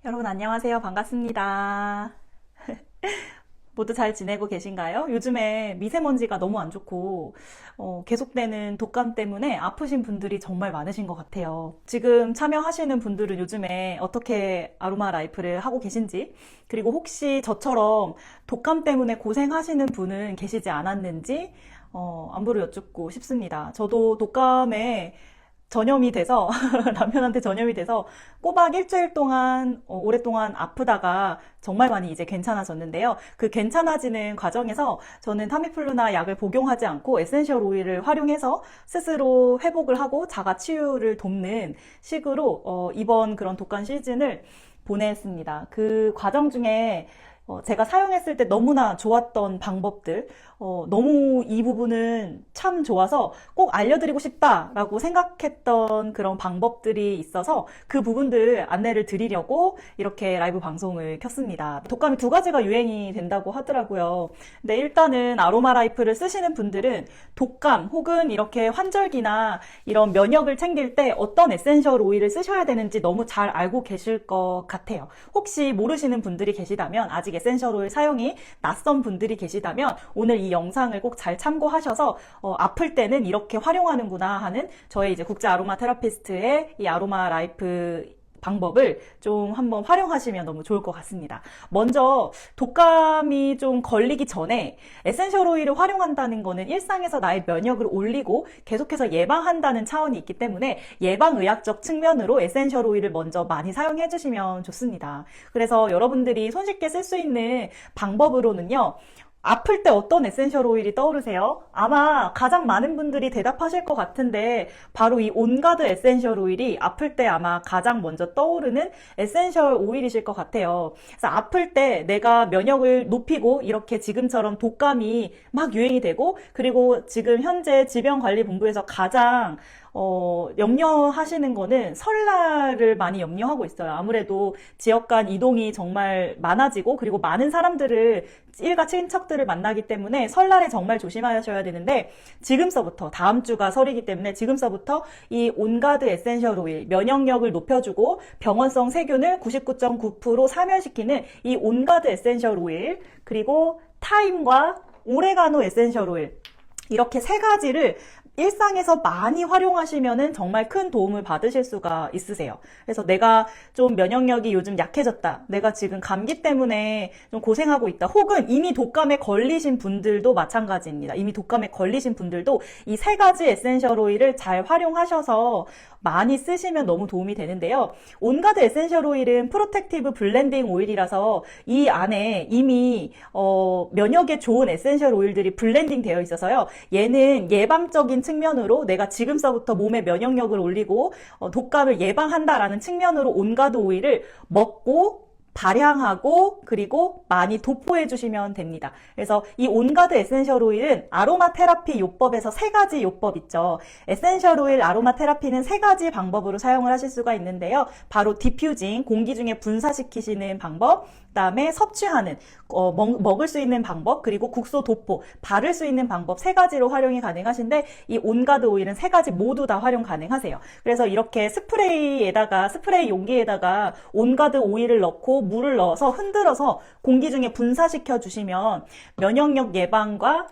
여러분 안녕하세요. 반갑습니다. 모두 잘 지내고 계신가요? 요즘에 미세먼지가 너무 안 좋고 계속되는 독감 때문에 아프신 분들이 정말 많으신 것 같아요. 지금 참여하시는 분들은 요즘에 어떻게 아로마 라이프를 하고 계신지, 그리고 혹시 저처럼 독감 때문에 고생하시는 분은 계시지 않았는지 안부를 여쭙고 싶습니다. 저도 독감에 전염이 돼서 남편한테 전염이 돼서 꼬박 일주일 동안 오랫동안 아프다가 정말 많이 이제 괜찮아졌는데요. 그 괜찮아지는 과정에서 저는 타미플루나 약을 복용하지 않고 에센셜 오일을 활용해서 스스로 회복을 하고 자가 치유를 돕는 식으로 이번 그런 독감 시즌을 보냈습니다. 그 과정 중에 제가 사용했을 때 너무나 좋았던 방법들, 너무 이 부분은 참 좋아서 꼭 알려드리고 싶다라고 생각했던 그런 방법들이 있어서 그 부분들 안내를 드리려고 이렇게 라이브 방송을 켰습니다. 독감이 두 가지가 유행이 된다고 하더라고요. 근데 일단은 아로마 라이프를 쓰시는 분들은 독감 혹은 이렇게 환절기나 이런 면역을 챙길 때 어떤 에센셜 오일을 쓰셔야 되는지 너무 잘 알고 계실 것 같아요. 혹시 모르시는 분들이 계시다면, 아직 에센셜 오일 사용이 낯선 분들이 계시다면 오늘 이 영상을 꼭 잘 참고하셔서 아플 때는 이렇게 활용하는구나 하는 저의 이제 국제 아로마 테라피스트의 이 아로마 라이프 방법을 좀 한번 활용하시면 너무 좋을 것 같습니다. 먼저 독감이 좀 걸리기 전에 에센셜 오일을 활용한다는 거는 일상에서 나의 면역을 올리고 계속해서 예방한다는 차원이 있기 때문에 예방의학적 측면으로 에센셜 오일을 먼저 많이 사용해 주시면 좋습니다. 그래서 여러분들이 손쉽게 쓸 수 있는 방법으로는요, 아플 때 어떤 에센셜 오일이 떠오르세요? 아마 가장 많은 분들이 대답하실 것 같은데 바로 이 온가드 에센셜 오일이 아플 때 아마 가장 먼저 떠오르는 에센셜 오일이실 것 같아요. 그래서 아플 때 내가 면역을 높이고 이렇게 지금처럼 독감이 막 유행이 되고, 그리고 지금 현재 질병관리본부에서 가장 염려하시는 거는 설날을 많이 염려하고 있어요. 아무래도 지역 간 이동이 정말 많아지고, 그리고 많은 사람들을, 일가 친척들을 만나기 때문에 설날에 정말 조심하셔야 되는데, 지금서부터, 다음 주가 설이기 때문에 지금서부터 이 온가드 에센셜 오일, 면역력을 높여주고 병원성 세균을 99.9% 사멸시키는 이 온가드 에센셜 오일, 그리고 타임과 오레가노 에센셜 오일, 이렇게 세 가지를 일상에서 많이 활용하시면은 정말 큰 도움을 받으실 수가 있으세요. 그래서 내가 좀 면역력이 요즘 약해졌다, 내가 지금 감기 때문에 좀 고생하고 있다, 혹은 이미 독감에 걸리신 분들도 마찬가지입니다. 이미 독감에 걸리신 분들도 이 세 가지 에센셜 오일을 잘 활용하셔서 많이 쓰시면 너무 도움이 되는데요. 온가드 에센셜 오일은 프로텍티브 블렌딩 오일이라서 이 안에 이미 면역에 좋은 에센셜 오일들이 블렌딩 되어 있어서요, 얘는 예방적인 측면으로 내가 지금서부터 몸의 면역력을 올리고 독감을 예방한다라는 측면으로 온가드 오일을 먹고 발향하고 그리고 많이 도포해 주시면 됩니다. 그래서 이 온가드 에센셜 오일은 아로마 테라피 요법에서 세 가지 요법 있죠. 에센셜 오일 아로마 테라피는 세 가지 방법으로 사용을 하실 수가 있는데요. 바로 디퓨징, 공기 중에 분사시키시는 방법, 그다음에 섭취하는, 먹을 수 있는 방법, 그리고 국소 도포, 바를 수 있는 방법, 세 가지로 활용이 가능하신데, 이 온가드 오일은 세 가지 모두 다 활용 가능하세요. 그래서 이렇게 스프레이 용기에다가 온가드 오일을 넣고 물을 넣어서 흔들어서 공기 중에 분사시켜 주시면 면역력 예방과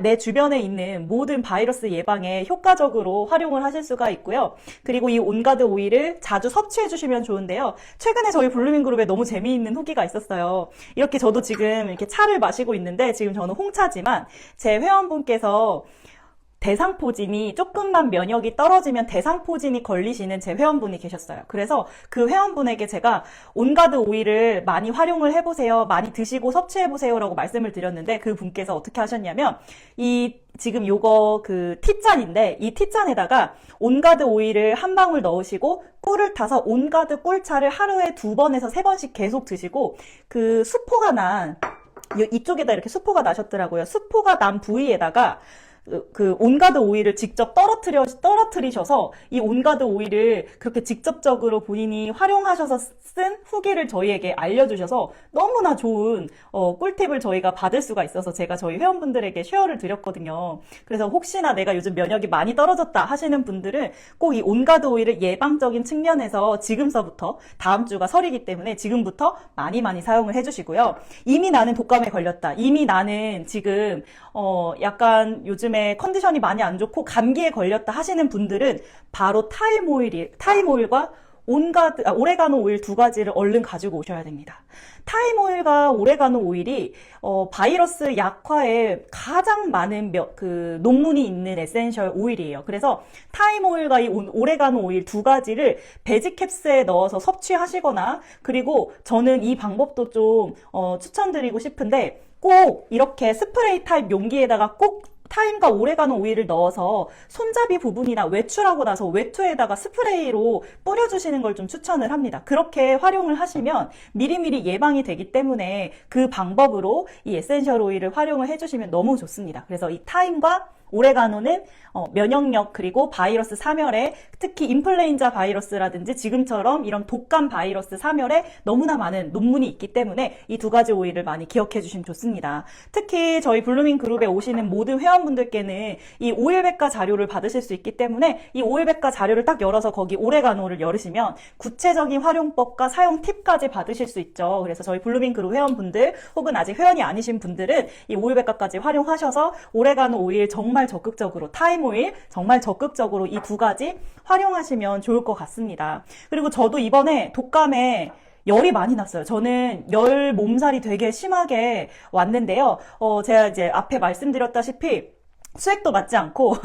내 주변에 있는 모든 바이러스 예방에 효과적으로 활용을 하실 수가 있고요. 그리고 이 온가드 오일을 자주 섭취해 주시면 좋은데요. 최근에 저희 블루밍 그룹에 너무 재미있는 후기가 있었어요. 이렇게 저도 지금 이렇게 차를 마시고 있는데, 지금 저는 홍차지만 제 회원분께서 대상포진이, 조금만 면역이 떨어지면 대상포진이 걸리시는 제 회원분이 계셨어요. 그래서 그 회원분에게 제가 온가드 오일을 많이 활용을 해보세요, 많이 드시고 섭취해보세요 라고 말씀을 드렸는데, 그 분께서 어떻게 하셨냐면, 지금 요거 그 티잔인데, 이 티잔에다가 온가드 오일을 한 방울 넣으시고 꿀을 타서 온가드 꿀차를 하루에 2번에서 3번씩 계속 드시고, 그 수포가 난, 이쪽에다 이렇게 수포가 나셨더라고요. 수포가 난 부위에다가 그 온가드 오일을 직접 떨어뜨리셔서 이 온가드 오일을 그렇게 직접적으로 본인이 활용하셔서 쓴 후기를 저희에게 알려주셔서 너무나 좋은 꿀팁을 저희가 받을 수가 있어서 제가 저희 회원분들에게 쉐어를 드렸거든요. 그래서 혹시나 내가 요즘 면역이 많이 떨어졌다 하시는 분들은 꼭 이 온가드 오일을 예방적인 측면에서 지금서부터, 다음 주가 설이기 때문에 지금부터 많이 사용을 해주시고요. 이미 나는 독감에 걸렸다, 이미 나는 지금 약간 요즘에 컨디션이 많이 안 좋고 감기에 걸렸다 하시는 분들은 바로 타임 오일과 오레가노 오일 두 가지를 얼른 가지고 오셔야 됩니다. 타임 오일과 오레가노 오일이 바이러스 약화에 가장 많은 그 논문이 있는 에센셜 오일이에요. 그래서 타임 오일과 이 오레가노 오일 두 가지를 베지캡스에 넣어서 섭취하시거나, 그리고 저는 이 방법도 좀 추천드리고 싶은데, 꼭 이렇게 스프레이 타입 용기에다가 꼭 타임과 오레가노 오일을 넣어서 손잡이 부분이나 외출하고 나서 외투에다가 스프레이로 뿌려주시는 걸 좀 추천을 합니다. 그렇게 활용을 하시면 미리미리 예방이 되기 때문에 그 방법으로 이 에센셜 오일을 활용을 해주시면 너무 좋습니다. 그래서 이 타임과 오레가노는 면역력, 그리고 바이러스 사멸에, 특히 인플루엔자 바이러스라든지 지금처럼 이런 독감 바이러스 사멸에 너무나 많은 논문이 있기 때문에 이 두 가지 오일을 많이 기억해 주시면 좋습니다. 특히 저희 블루밍 그룹에 오시는 모든 회원분들께는 이 오일백과 자료를 받으실 수 있기 때문에 이 오일백과 자료를 딱 열어서 거기 오레가노를 열으시면 구체적인 활용법과 사용 팁까지 받으실 수 있죠. 그래서 저희 블루밍 그룹 회원분들 혹은 아직 회원이 아니신 분들은 이 오일백과까지 활용하셔서 오레가노 오일 정말 적극적으로, 타임 오일 정말 적극적으로 이 두 가지 활용하시면 좋을 것 같습니다. 그리고 저도 이번에 독감에 열이 많이 났어요. 저는 열 몸살이 되게 심하게 왔는데요. 제가 이제 앞에 말씀드렸다시피 수액도 맞지 않고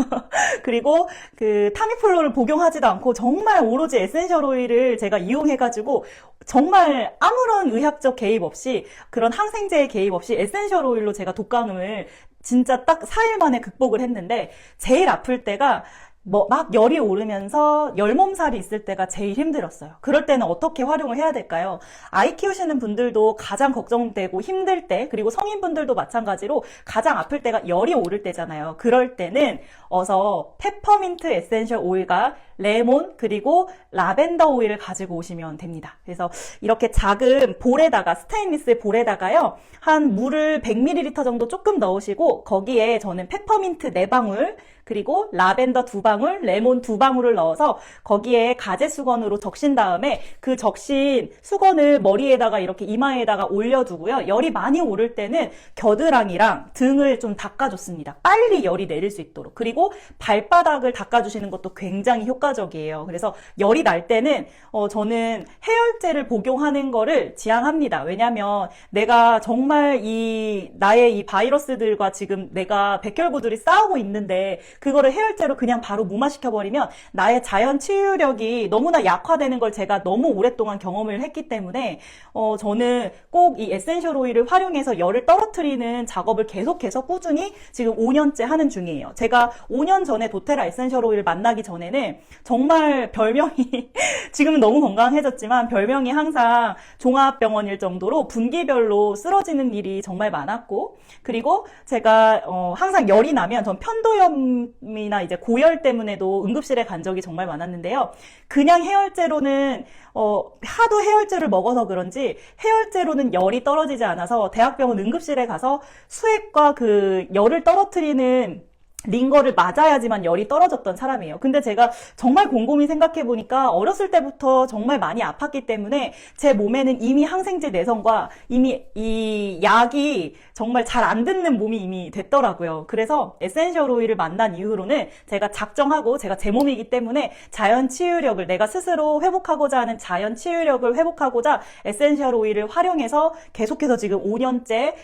그리고 그 타미플루를 복용하지도 않고 정말 오로지 에센셜 오일을 제가 이용해가지고 정말 아무런 의학적 개입 없이, 그런 항생제의 개입 없이 에센셜 오일로 제가 독감을 진짜 딱 4일 만에 극복을 했는데, 제일 아플 때가 막 열이 오르면서 열몸살이 있을 때가 제일 힘들었어요. 그럴 때는 어떻게 활용을 해야 될까요? 아이 키우시는 분들도 가장 걱정되고 힘들 때, 그리고 성인분들도 마찬가지로 가장 아플 때가 열이 오를 때잖아요. 그럴 때는 어서 페퍼민트 에센셜 오일과 레몬, 그리고 라벤더 오일을 가지고 오시면 됩니다. 그래서 이렇게 작은 볼에다가, 스테인리스 볼에다가요, 한 물을 100ml 정도 조금 넣으시고, 거기에 저는 페퍼민트 4방울, 그리고 라벤더 2방울, 레몬 2방울을 넣어서 거기에 가제 수건으로 적신 다음에 그 적신 수건을 머리에다가 이렇게 이마에다가 올려두고요. 열이 많이 오를 때는 겨드랑이랑 등을 좀 닦아줬습니다. 빨리 열이 내릴 수 있도록. 그리고 발바닥을 닦아주시는 것도 굉장히 효과적이에요. 그래서 열이 날 때는 저는 해열제를 복용하는 거를 지향합니다. 왜냐면 내가 정말 나의 이 바이러스들과 지금 내가 백혈구들이 싸우고 있는데 그거를 해열제로 그냥 바로 무마시켜버리면 나의 자연 치유력이 너무나 약화되는 걸 제가 너무 오랫동안 경험을 했기 때문에 저는 꼭 이 에센셜 오일을 활용해서 열을 떨어뜨리는 작업을 계속해서 꾸준히 지금 5년째 하는 중이에요. 제가 5년 전에 도테라 에센셜 오일을 만나기 전에는 정말 별명이 지금은 너무 건강해졌지만 별명이 항상 종합병원일 정도로 분기별로 쓰러지는 일이 정말 많았고, 그리고 제가 항상 열이 나면 전 편도염이나 이제 고열 때문에도 응급실에 간 적이 정말 많았는데요. 그냥 해열제로는 하도 해열제를 먹어서 그런지 해열제로는 열이 떨어지지 않아서 대학병원 응급실에 가서 수액과 그 열을 떨어뜨리는 링거를 맞아야지만 열이 떨어졌던 사람이에요. 근데 제가 정말 곰곰이 생각해보니까 어렸을 때부터 정말 많이 아팠기 때문에 제 몸에는 이미 항생제 내성과 이미 이 약이 정말 잘 안 듣는 몸이 이미 됐더라고요. 그래서 에센셜 오일을 만난 이후로는 제가 작정하고, 제가 제 몸이기 때문에 자연 치유력을, 내가 스스로 회복하고자 하는 자연 치유력을 회복하고자 에센셜 오일을 활용해서 계속해서 지금 5년째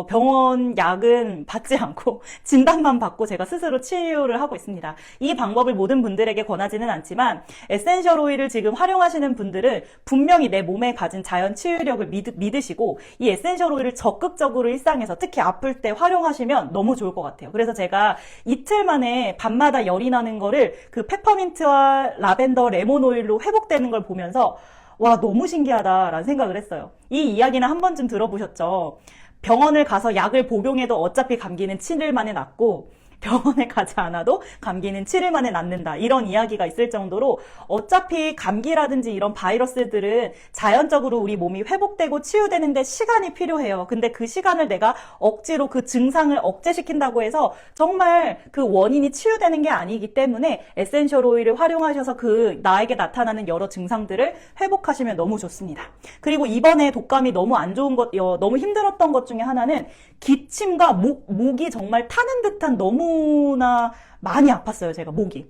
병원 약은 받지 않고 진단만 받고 제가 스스로 치유를 하고 있습니다. 이 방법을 모든 분들에게 권하지는 않지만 에센셜 오일을 지금 활용하시는 분들은 분명히 내 몸에 가진 자연 치유력을 믿으시고 이 에센셜 오일을 적극적으로 일상에서, 특히 아플 때 활용하시면 너무 좋을 것 같아요. 그래서 제가 이틀 만에 밤마다 열이 나는 거를 그 페퍼민트와 라벤더 레몬 오일로 회복되는 걸 보면서 와, 너무 신기하다라는 생각을 했어요. 이 이야기는 한 번쯤 들어보셨죠? 병원을 가서 약을 복용해도 어차피 감기는 7일 만에 낫고 병원에 가지 않아도 감기는 7일 만에 낫는다. 이런 이야기가 있을 정도로 어차피 감기라든지 이런 바이러스들은 자연적으로 우리 몸이 회복되고 치유되는데 시간이 필요해요. 근데 그 시간을 내가 억지로 그 증상을 억제시킨다고 해서 정말 그 원인이 치유되는 게 아니기 때문에 에센셜 오일을 활용하셔서 그 나에게 나타나는 여러 증상들을 회복하시면 너무 좋습니다. 그리고 이번에 독감이 너무 안 좋은 것, 너무 힘들었던 것 중에 하나는 기침과 목이 정말 타는 듯한 너무나 많이 아팠어요, 제가 목이.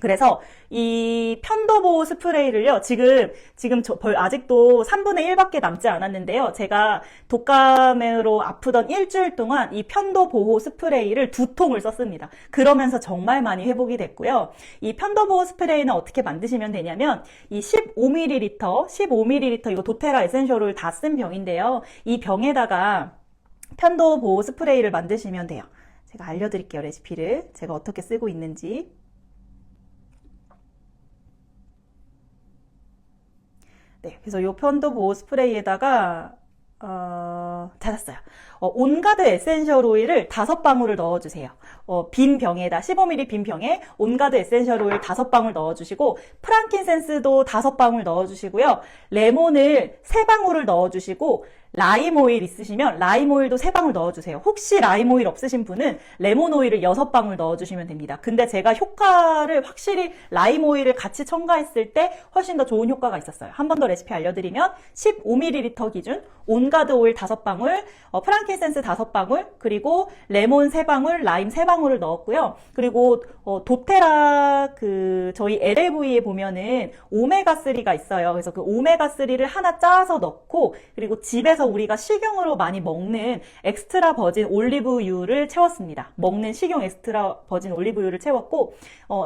그래서 이 편도보호 스프레이를요, 지금 아직도 3분의 1밖에 남지 않았는데요. 제가 독감으로 아프던 일주일 동안 이 편도보호 스프레이를 2통을 썼습니다. 그러면서 정말 많이 회복이 됐고요. 이 편도보호 스프레이는 어떻게 만드시면 되냐면, 이 15ml 이거 도테라 에센셜 오일 다 쓴 병인데요. 이 병에다가 편도보호 스프레이를 만드시면 돼요. 제가 알려드릴게요, 레시피를. 제가 어떻게 쓰고 있는지. 네, 그래서 이 편도보호 스프레이에다가 찾았어요. 온가드 에센셜 오일을 5방울을 넣어주세요. 빈 병에다 15ml 빈 병에 온가드 에센셜 오일 5방울 넣어주시고, 프랑킨센스도 5방울 넣어주시고요. 레몬을 3방울을 넣어주시고, 라임 오일 있으시면 라임 오일도 3방울 넣어주세요. 혹시 라임 오일 없으신 분은 레몬 오일을 6방울 넣어주시면 됩니다. 근데 제가 효과를 확실히 라임 오일을 같이 첨가했을 때 훨씬 더 좋은 효과가 있었어요. 한 번 더 레시피 알려드리면 15ml 기준 온가드 오일 5방울, 프랑킨센스 5방울, 그리고 레몬 3방울, 라임 3방울을 넣었고요. 그리고 도테라 저희 LLV에 보면은 오메가3가 있어요. 그래서 그 오메가3를 하나 짜서 넣고, 그리고 집에서 우리가 식용으로 많이 먹는 엑스트라 버진 올리브유를 채웠습니다. 먹는 식용 엑스트라 버진 올리브유를 채웠고,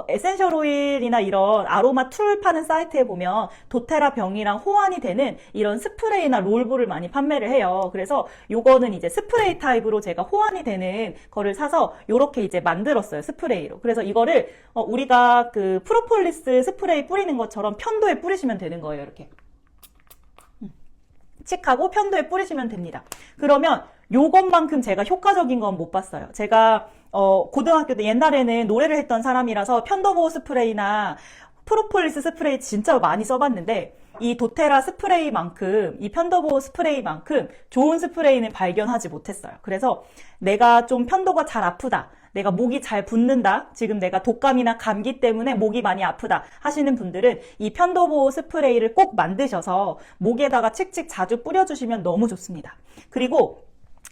에센셜 오일이나 이런 아로마 툴 파는 사이트에 보면 도테라 병이랑 호환이 되는 이런 스프레이나 롤브를 많이 판매를 해요. 그래서 요거는 이제 스프레이 타입으로 제가 호환이 되는 거를 사서 요렇게 이제 만들었어요, 스프레이로. 그래서 이거를 우리가 그 프로폴리스 스프레이 뿌리는 것처럼 편도에 뿌리시면 되는 거예요, 이렇게. 칙하고 편도에 뿌리시면 됩니다. 그러면 요것만큼 제가 효과적인 건 못 봤어요. 제가 고등학교 때 옛날에는 노래를 했던 사람이라서 편도보호 스프레이나 프로폴리스 스프레이 진짜 많이 써봤는데, 이 도테라 스프레이만큼, 이 편도보호 스프레이만큼 좋은 스프레이는 발견하지 못했어요. 그래서 내가 좀 편도가 잘 아프다, 내가 목이 잘 붓는다, 지금 내가 독감이나 감기 때문에 목이 많이 아프다 하시는 분들은 이 편도보호 스프레이를 꼭 만드셔서 목에다가 칙칙 자주 뿌려주시면 너무 좋습니다. 그리고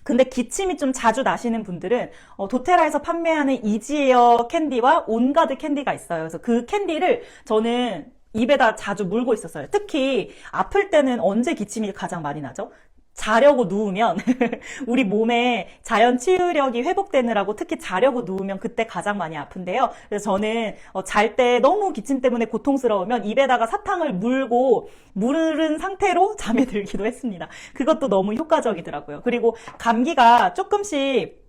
근데 기침이 좀 자주 나시는 분들은 도테라에서 판매하는 이지에어 캔디와 온가드 캔디가 있어요. 그래서 그 캔디를 저는 입에다 자주 물고 있었어요. 특히 아플 때는 언제 기침이 가장 많이 나죠? 자려고 누우면 우리 몸에 자연 치유력이 회복되느라고 특히 자려고 누우면 그때 가장 많이 아픈데요. 그래서 저는 잘 때 너무 기침 때문에 고통스러우면 입에다가 사탕을 물고 무르른 상태로 잠에 들기도 했습니다. 그것도 너무 효과적이더라고요. 그리고 감기가 조금씩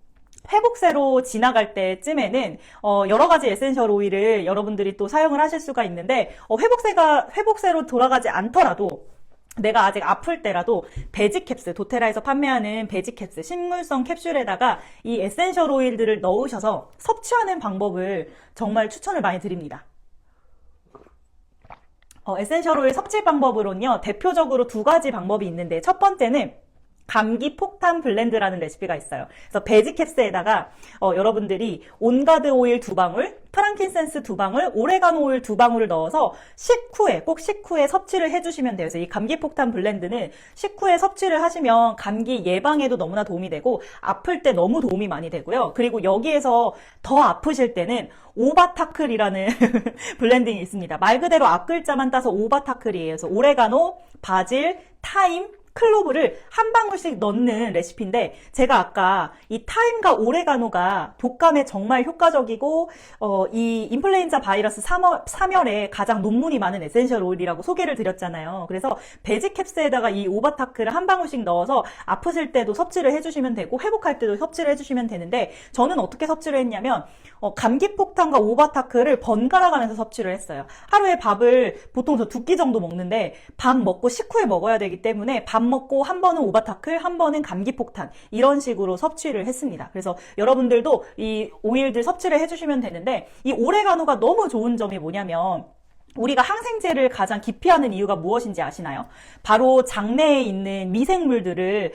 회복세로 지나갈 때쯤에는 여러 가지 에센셜 오일을 여러분들이 또 사용을 하실 수가 있는데, 회복세로 돌아가지 않더라도 내가 아직 아플 때라도 베지캡슐, 도테라에서 판매하는 베지캡슐, 식물성 캡슐에다가 이 에센셜 오일들을 넣으셔서 섭취하는 방법을 정말 추천을 많이 드립니다. 에센셜 오일 섭취 방법으로는요, 대표적으로 2가지 방법이 있는데, 첫 번째는 감기 폭탄 블렌드라는 레시피가 있어요. 그래서 베지캡스에다가 여러분들이 온가드 오일 2방울, 프랑킨센스 2방울, 오레가노 오일 2방울을 넣어서 꼭 식후에 섭취를 해주시면 돼요. 그래서 이 감기 폭탄 블렌드는 식후에 섭취를 하시면 감기 예방에도 너무나 도움이 되고 아플 때 너무 도움이 많이 되고요. 그리고 여기에서 더 아프실 때는 오바타클이라는 블렌딩이 있습니다. 말 그대로 앞글자만 따서 오바타클이에요. 그래서 오레가노, 바질, 타임, 클로브를 한 방울씩 넣는 레시피인데, 제가 아까 이 타임과 오레가노가 독감에 정말 효과적이고 이 인플루엔자 바이러스 사멸에 가장 논문이 많은 에센셜 오일이라고 소개를 드렸잖아요. 그래서 베지캡스에다가 이 오바타크를 한 방울씩 넣어서 아프실 때도 섭취를 해주시면 되고 회복할 때도 섭취를 해주시면 되는데, 저는 어떻게 섭취를 했냐면 감기 폭탄과 오바타크를 번갈아 가면서 섭취를 했어요. 하루에 밥을 보통 저 2끼 정도 먹는데 밥 먹고 식후에 먹어야 되기 때문에 밥 먹고 한 번은 오바타클, 한 번은 감기폭탄 이런 식으로 섭취를 했습니다. 그래서 여러분들도 이 오일들 섭취를 해주시면 되는데 이 오레가노가 너무 좋은 점이 뭐냐면 우리가 항생제를 가장 기피하는 이유가 무엇인지 아시나요? 바로 장내에 있는 미생물들을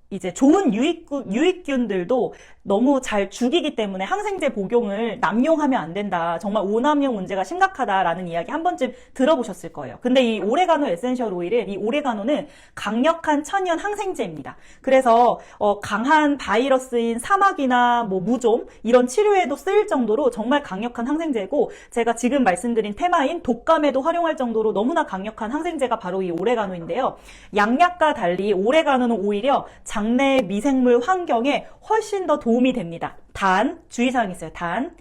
이제 좋은 유익균들도 너무 잘 죽이기 때문에 항생제 복용을 남용하면 안 된다. 정말 오남용 문제가 심각하다라는 이야기 한 번쯤 들어보셨을 거예요. 근데 이 오레가노 에센셜 오일은 이 오레가노는 강력한 천연 항생제입니다. 그래서 강한 바이러스인 사막이나 뭐 무좀 이런 치료에도 쓰일 정도로 정말 강력한 항생제고 제가 지금 말씀드린 테마인 독감에도 활용할 정도로 너무나 강력한 항생제가 바로 이 오레가노인데요. 양약과 달리 오레가노는 오히려 장내 미생물 환경에 훨씬 더 도움이 됩니다. 단, 주의사항이 있어요. 단,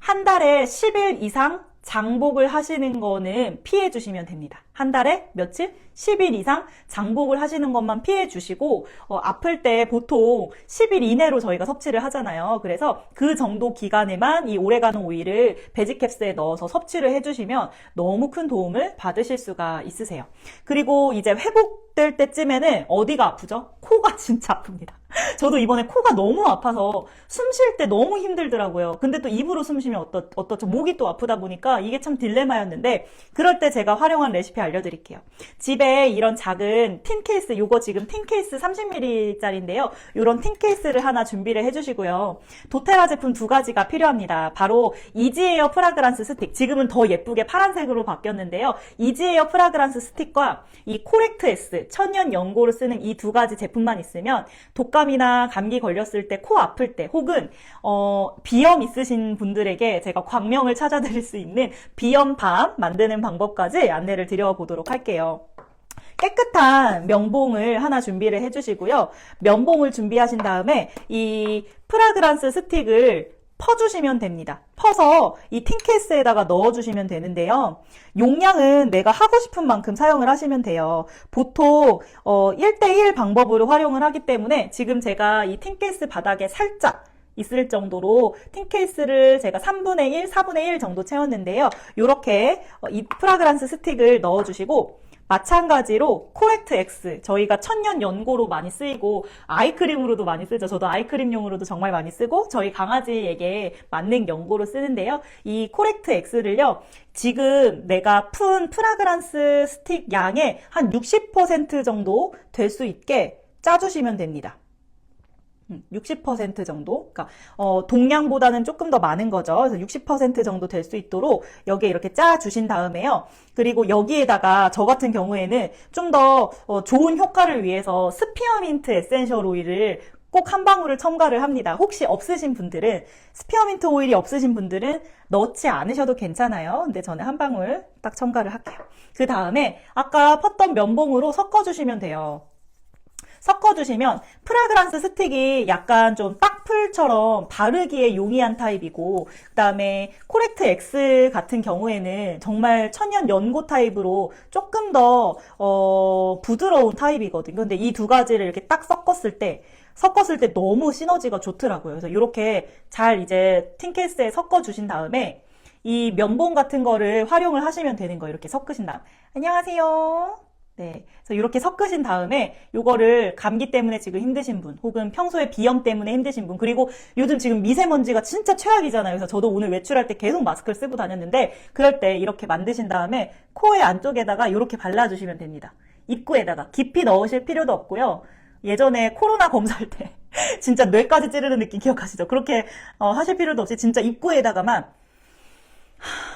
한 달에 10일 이상 장복을 하시는 거는 피해 주시면 됩니다. 한 달에 며칠? 10일 이상 장복을 하시는 것만 피해 주시고 아플 때 보통 10일 이내로 저희가 섭취를 하잖아요. 그래서 그 정도 기간에만 이 오레가노 오일을 베지캡스에 넣어서 섭취를 해주시면 너무 큰 도움을 받으실 수가 있으세요. 그리고 이제 회복될 때쯤에는 어디가 아프죠? 코가 진짜 아픕니다. 저도 이번에 코가 너무 아파서 숨 쉴 때 너무 힘들더라고요. 근데 또 입으로 숨 쉬면 어떻죠? 목이 또 아프다 보니까 이게 참 딜레마였는데 그럴 때 제가 활용한 레시피 알려드릴게요. 집에 이런 작은 틴 케이스, 요거 지금 틴 케이스 30ml짜리인데요. 이런 틴 케이스를 하나 준비를 해주시고요. 도테라 제품 2가지가 필요합니다. 바로 이지에어 프라그란스 스틱, 지금은 더 예쁘게 파란색으로 바뀌었는데요. 이지에어 프라그란스 스틱과 이 코렉트 S, 천연 연고를 쓰는 이 2가지 제품만 있으면 독감이나 감기 걸렸을 때, 코 아플 때, 혹은 비염 있으신 분들에게 제가 광명을 찾아드릴 수 있는 비염밤 만드는 방법까지 안내를 드려보도록 할게요. 깨끗한 면봉을 하나 준비를 해주시고요. 면봉을 준비하신 다음에 이 프라그란스 스틱을 퍼주시면 됩니다. 퍼서 이 틴케이스에다가 넣어주시면 되는데요. 용량은 내가 하고 싶은 만큼 사용을 하시면 돼요. 보통 1대1 방법으로 활용을 하기 때문에 지금 제가 이 틴케이스 바닥에 살짝 있을 정도로 틴케이스를 제가 3분의 1, 4분의 1 정도 채웠는데요. 이렇게 이 프라그란스 스틱을 넣어주시고 마찬가지로 코렉트 X, 저희가 천연 연고로 많이 쓰이고 아이크림으로도 많이 쓰죠. 저도 아이크림용으로도 정말 많이 쓰고 저희 강아지에게 맞는 연고로 쓰는데요. 이 코렉트 X를요. 지금 내가 푼 프라그란스 스틱 양의 한 60% 정도 될 수 있게 짜주시면 됩니다. 60% 정도, 그러니까 동량보다는 조금 더 많은 거죠. 그래서 60% 정도 될 수 있도록 여기에 이렇게 짜 주신 다음에요. 그리고 여기에다가 저 같은 경우에는 좀 더 좋은 효과를 위해서 스피어민트 에센셜 오일을 꼭 한 방울을 첨가를 합니다. 혹시 없으신 분들은, 스피어민트 오일이 없으신 분들은 넣지 않으셔도 괜찮아요. 근데 저는 한 방울 딱 첨가를 할게요. 그 다음에 아까 펐던 면봉으로 섞어주시면 돼요. 섞어주시면 프라그란스 스틱이 약간 좀 딱풀처럼 바르기에 용이한 타입이고 그 다음에 코렉트 X 같은 경우에는 정말 천연 연고 타입으로 조금 더 부드러운 타입이거든요. 근데 이 2가지를 이렇게 딱 섞었을 때 너무 시너지가 좋더라고요. 그래서 이렇게 잘 이제 틴케이스에 섞어주신 다음에 이 면봉 같은 거를 활용을 하시면 되는 거예요. 이렇게 섞으신 다음. 안녕하세요. 네, 그래서 이렇게 섞으신 다음에 요거를 감기 때문에 지금 힘드신 분 혹은 평소에 비염 때문에 힘드신 분 그리고 요즘 지금 미세먼지가 진짜 최악이잖아요. 그래서 저도 오늘 외출할 때 계속 마스크를 쓰고 다녔는데 그럴 때 이렇게 만드신 다음에 코의 안쪽에다가 이렇게 발라주시면 됩니다. 입구에다가 깊이 넣으실 필요도 없고요. 예전에 코로나 검사할 때 진짜 뇌까지 찌르는 느낌 기억하시죠? 그렇게 하실 필요도 없이 진짜 입구에다가만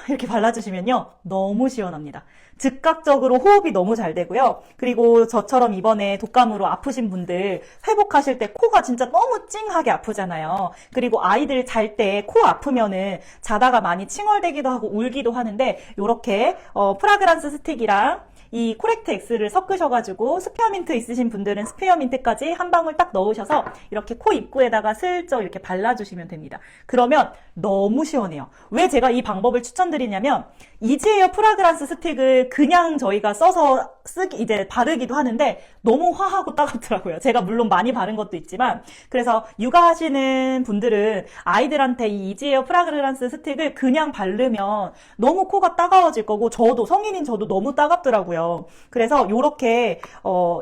이렇게 발라주시면요 너무 시원합니다. 즉각적으로 호흡이 너무 잘 되고요. 그리고 저처럼 이번에 독감으로 아프신 분들 회복하실 때 코가 진짜 너무 찡하게 아프잖아요. 그리고 아이들 잘 때 코 아프면은 자다가 많이 칭얼대기도 하고 울기도 하는데 이렇게 프라그란스 스틱이랑 이 코렉트 X를 섞으셔가지고 스페어민트 있으신 분들은 스페어민트까지 한 방울 딱 넣으셔서 이렇게 코 입구에다가 슬쩍 이렇게 발라주시면 됩니다. 그러면 너무 시원해요. 왜 제가 이 방법을 추천드리냐면 이지에어 프라그란스 스틱을 그냥 저희가 써서 이제 바르기도 하는데 너무 화하고 따갑더라고요. 제가 물론 많이 바른 것도 있지만 그래서 육아하시는 분들은 아이들한테 이 이지에어 프라그란스 스틱을 그냥 바르면 너무 코가 따가워질 거고 저도 성인인 저도 너무 따갑더라고요. 있더라고요. 그래서 요렇게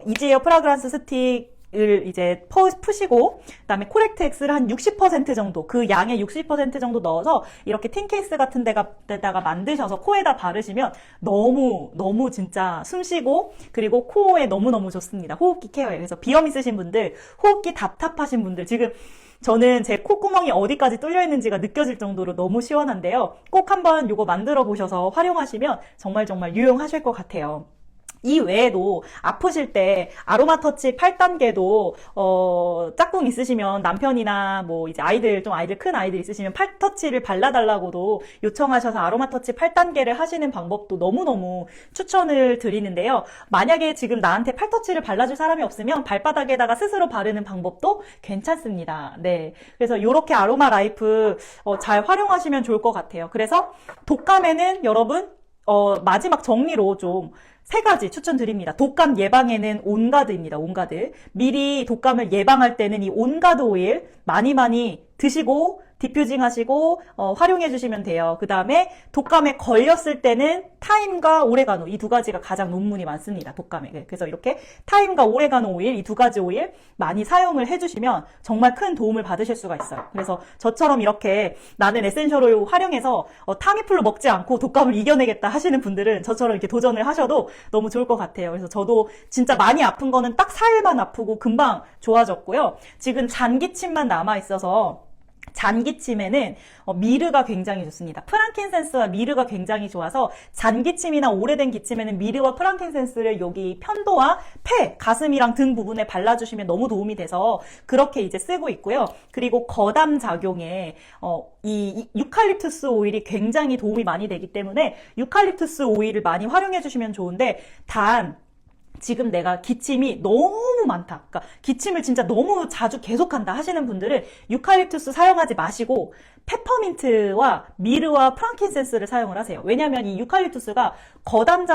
이지에어 프라그란스 스틱을 이제 푸시고 그다음에 코렉트 X를 한 60% 정도, 그 양의 60% 정도 넣어서 이렇게 틴 케이스 같은 데다가 만드셔서 코에다 바르시면 너무 진짜 숨쉬고 그리고 코에 너무너무 좋습니다. 호흡기 케어에. 그래서 비염 있으신 분들, 호흡기 답답하신 분들, 지금 저는 제 콧구멍이 어디까지 뚫려 있는지가 느껴질 정도로 너무 시원한데요. 꼭 한번 이거 만들어 보셔서 활용하시면 정말 유용하실 것 같아요. 이 외에도 아프실 때 아로마 터치 8단계도 짝꿍 있으시면 남편이나 뭐 이제 아이들 큰 아이들 있으시면 팔 터치를 발라달라고도 요청하셔서 아로마 터치 8단계를 하시는 방법도 너무너무 추천을 드리는데요. 만약에 지금 나한테 팔 터치를 발라줄 사람이 없으면 발바닥에다가 스스로 바르는 방법도 괜찮습니다. 네, 그래서 이렇게 아로마 라이프 잘 활용하시면 좋을 것 같아요. 그래서 독감에는 여러분 마지막 정리로 좀 3가지 추천드립니다. 독감 예방에는 온가드입니다. 온가드. 미리 독감을 예방할 때는 이 온가드 오일 많이 드시고 디퓨징 하시고 활용해 주시면 돼요. 그 다음에 독감에 걸렸을 때는 타임과 오레가노, 이 2가지가 가장 논문이 많습니다. 독감에. 그래서 이렇게 타임과 오레가노 오일, 이 2가지 오일 많이 사용을 해주시면 정말 큰 도움을 받으실 수가 있어요. 그래서 저처럼 이렇게 나는 에센셜 오일 활용해서 타미플루 먹지 않고 독감을 이겨내겠다 하시는 분들은 저처럼 이렇게 도전을 하셔도 너무 좋을 것 같아요. 그래서 저도 진짜 많이 아픈 거는 딱 4일만 아프고 금방 좋아졌고요. 지금 잔기침만 남아있어서 잔기침에는 미르가 굉장히 좋습니다. 프랑킨센스와 미르가 굉장히 좋아서 잔기침이나 오래된 기침에는 미르와 프랑킨센스를 여기 편도와 폐, 가슴이랑 등 부분에 발라주시면 너무 도움이 돼서 그렇게 이제 쓰고 있고요. 그리고 거담 작용에 이 유칼립투스 오일이 굉장히 도움이 많이 되기 때문에 유칼립투스 오일을 많이 활용해 주시면 좋은데, 단 지금 내가 기침이 너무 많다, 그러니까 기침을 진짜 너무 자주 계속한다 하시는 분들은 유칼립투스 사용하지 마시고 페퍼민트와 미르와 프랑킨센스를 사용을 하세요. 왜냐하면 이 유칼립투스가 거담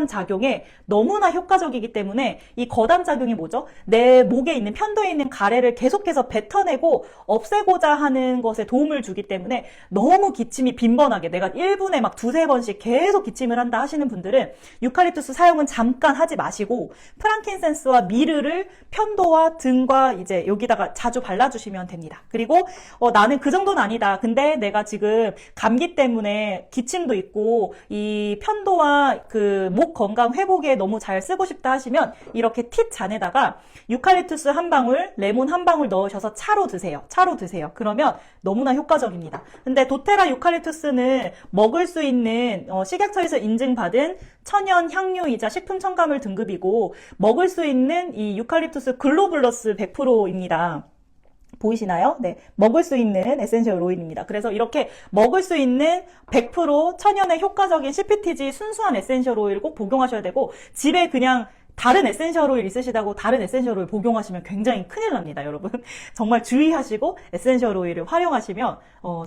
작용에 너무나 효과적이기 때문에, 이 거담 작용이 뭐죠? 내 목에 있는, 편도에 있는 가래를 계속해서 뱉어내고 없애고자 하는 것에 도움을 주기 때문에 너무 기침이 빈번하게, 내가 1분에 막 2-3번씩 계속 기침을 한다 하시는 분들은 유칼립투스 사용은 잠깐 하지 마시고 프랑킨센스와 미르를 편도와 등과 이제 여기다가 자주 발라주시면 됩니다. 그리고 나는 그 정도는 아니다, 근데 내가 지금 감기 때문에 기침도 있고 이 편도와 그 목 건강 회복에 너무 잘 쓰고 싶다 하시면 이렇게 티 잔에다가 유칼립투스 한 방울, 레몬 한 방울 넣으셔서 차로 드세요. 그러면 너무나 효과적입니다. 근데 도테라 유칼립투스는 먹을 수 있는 식약처에서 인증받은 천연 향료이자 식품 첨가물 등급이고, 먹을 수 있는 이 유칼립투스 글로블러스 100%입니다. 보이시나요? 네, 먹을 수 있는 에센셜 오일입니다. 그래서 이렇게 먹을 수 있는 100% 천연의 효과적인 CPTG 순수한 에센셜 오일 꼭 복용하셔야 되고, 집에 그냥 다른 에센셜 오일 있으시다고 다른 에센셜 오일 복용하시면 굉장히 큰일 납니다, 여러분. 정말 주의하시고 에센셜 오일을 활용하시면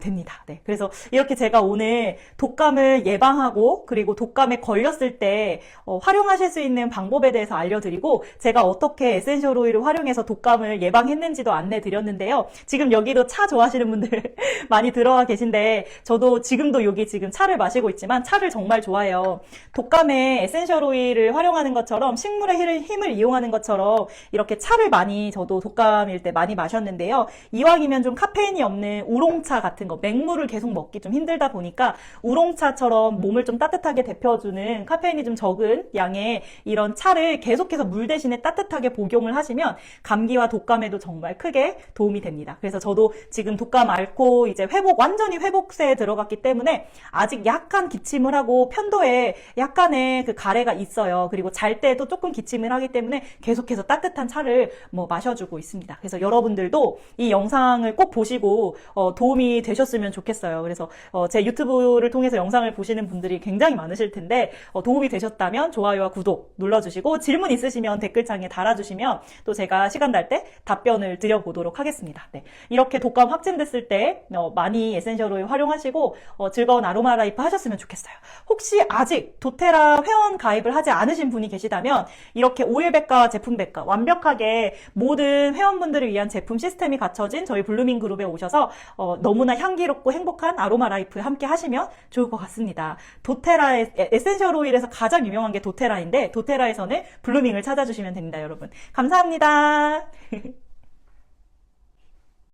됩니다. 네, 그래서 이렇게 제가 오늘 독감을 예방하고 그리고 독감에 걸렸을 때 활용하실 수 있는 방법에 대해서 알려드리고, 제가 어떻게 에센셜 오일을 활용해서 독감을 예방했는지도 안내 드렸는데요. 지금 여기도 차 좋아하시는 분들 많이 들어와 계신데, 저도 지금도 여기 지금 차를 마시고 있지만 차를 정말 좋아해요. 독감에 에센셜 오일을 활용하는 것처럼, 식물의 힘을 이용하는 것처럼 이렇게 차를 많이, 저도 독감일 때 많이 마셨는데요. 이왕이면 좀 카페인이 없는 우롱차 같은 거, 맹물을 계속 먹기 좀 힘들다 보니까 우롱차처럼 몸을 좀 따뜻하게 데펴주는 카페인이 좀 적은 양의 이런 차를 계속해서 물 대신에 따뜻하게 복용을 하시면 감기와 독감에도 정말 크게 도움이 됩니다. 그래서 저도 지금 독감 앓고 이제 완전히 회복세에 들어갔기 때문에 아직 약간 기침을 하고 편도에 약간의 그 가래가 있어요. 그리고 잘 때도 조금 기침을 하기 때문에 계속해서 따뜻한 차를 마셔주고 있습니다. 그래서 여러분들도 이 영상을 꼭 보시고 도움이 되셨으면 좋겠어요. 그래서 제 유튜브를 통해서 영상을 보시는 분들이 굉장히 많으실 텐데, 도움이 되셨다면 좋아요와 구독 눌러주시고, 질문 있으시면 댓글창에 달아주시면 또 제가 시간 날 때 답변을 드려보도록 하겠습니다. 네, 이렇게 독감 확진됐을 때 많이 에센셜 오일 활용하시고 즐거운 아로마 라이프 하셨으면 좋겠어요. 혹시 아직 도테라 회원 가입을 하지 않으신 분이 계시다면 이렇게 오일백과 제품백과 완벽하게 모든 회원분들을 위한 제품 시스템이 갖춰진 저희 블루밍 그룹에 오셔서 너무나 향기롭고 행복한 아로마 라이프 함께 하시면 좋을 것 같습니다. 도테라의 에센셜 오일에서 가장 유명한 게 도테라인데 도테라에서는 블루밍을 찾아주시면 됩니다, 여러분. 감사합니다.